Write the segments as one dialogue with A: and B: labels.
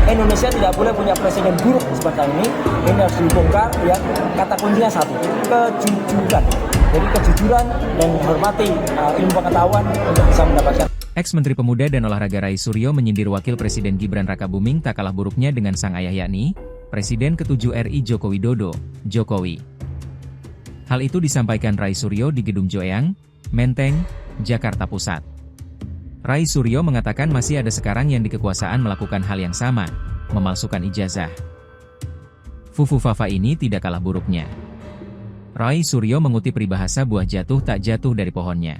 A: Indonesia tidak boleh punya presiden buruk seperti ini. Ini harus dibongkar ya. Kata kuncinya satu, kejujuran. Jadi kejujuran dan menghormati ilmu pengetahuan untuk bisa mendapatkan.
B: Ex-Menteri Pemuda dan Olahraga Rai Suryo menyindir Wakil Presiden Gibran Rakabuming tak kalah buruknya dengan sang ayah yakni Presiden ke-7 RI Joko Widodo, Jokowi. Hal itu disampaikan Rai Suryo di Gedung Joeang, Menteng, Jakarta Pusat. Rai Suryo mengatakan masih ada sekarang yang di kekuasaan melakukan hal yang sama, memalsukan ijazah. Fufu Fafa ini tidak kalah buruknya. Rai Suryo mengutip peribahasa buah jatuh tak jatuh dari pohonnya.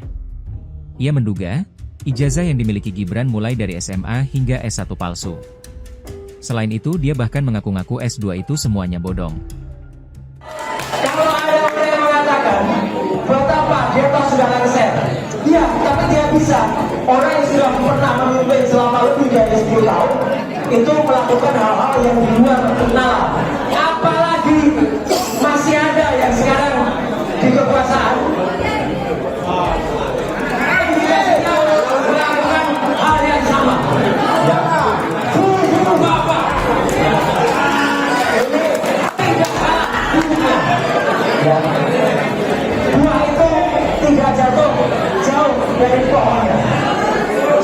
B: Ia menduga, ijazah yang dimiliki Gibran mulai dari SMA hingga S1 palsu. Selain itu, dia bahkan mengaku-ngaku S2 itu semuanya bodong.
A: Kalau ada orang yang mengatakan, buat apa dia tahu sudah lengser? Iya, tapi dia bisa. Orang yang sudah pernah memimpin selama lebih dari 10 tahun, itu melakukan hal-hal yang di luar nalar. Apalagi masih ada yang sekarang di kekuasaan. Melakukan hal yang sama. Buah itu tidak jatuh jauh dari pohonnya.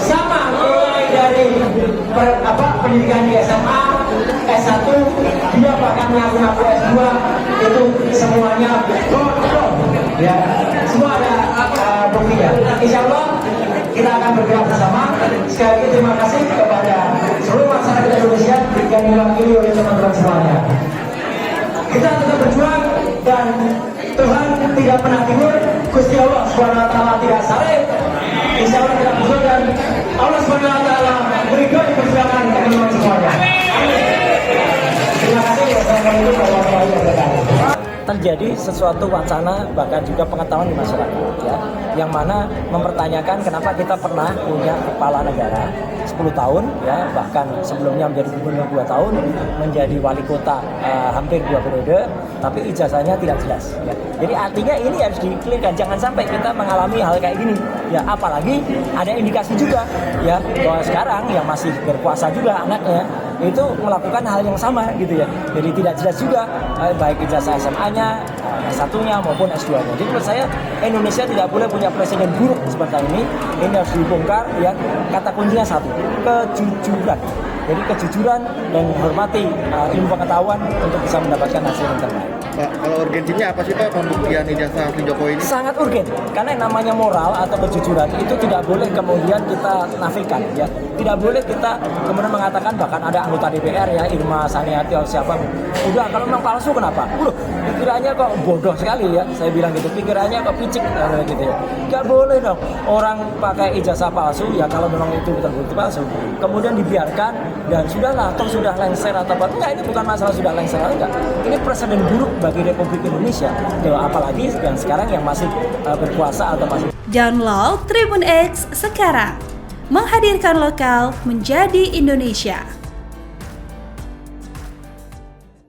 A: Sama mulai dari pendidikan di SMA, S1, dia bahkan mengaku S2, itu semuanya bodoh. Ya, semua ada buktinya. Insya Allah kita akan bergerak bersama. Sekali lagi terima kasih kepada seluruh masyarakat Indonesia yang diwakili oleh teman-teman semuanya. Kita tetap berjuang dan Tuhan tidak pernah tidur. Gusti Allah Subhanahu wa taala tidak saleh. Insya Allah kita berjuang dan Allah Subhanahu wa taala berikan perjuangan teman-teman semuanya. Terima kasih. Wassalamualaikum warahmatullahi wabarakatuh. Terjadi sesuatu wacana bahkan juga pengetahuan di masyarakat ya, yang mana mempertanyakan kenapa kita pernah punya kepala negara 10 tahun ya, bahkan sebelumnya menjadi gubernur 2 tahun, menjadi wali kota hampir 2 periode, tapi ijazahnya tidak jelas ya. Jadi artinya ini harus dikelirkan, jangan sampai kita mengalami hal kayak gini ya, apalagi ada indikasi juga ya bahwa sekarang yang masih berkuasa juga anaknya itu melakukan hal yang sama gitu ya. Jadi tidak jelas juga baik ijazah SMA-nya, S1-nya maupun S2-nya. Jadi menurut saya Indonesia tidak boleh punya presiden buruk seperti ini. Ini harus dibongkar ya. Kata kuncinya satu, kejujuran. Jadi kejujuran dan menghormati ilmu pengetahuan untuk bisa mendapatkan hasil yang terbaik.
C: Pak, kalau urgensinya apa sih Pak pembuktian ijazah si Jokowi ini?
A: Sangat urgen, karena yang namanya moral atau kejujuran itu tidak boleh kemudian kita nafikan ya. Tidak boleh kita kemudian mengatakan, bahkan ada anggota DPR ya, Irma Saniati atau siapa, udah kalau memang palsu kenapa? Pikirannya kok bodoh sekali ya, saya bilang gitu, pikirannya kok picik gitu ya. Gak boleh dong orang pakai ijazah palsu ya, kalau memang itu betul-betul palsu, kemudian dibiarkan dan sudahlah, atau sudah lengser atau apa. Enggak, ini bukan masalah sudah lengser atau enggak. Ini presiden buruk bagi Republik Indonesia. Apalagi yang sekarang yang masih berkuasa atau masih.
D: Download Tribun X sekarang. Menghadirkan lokal menjadi Indonesia.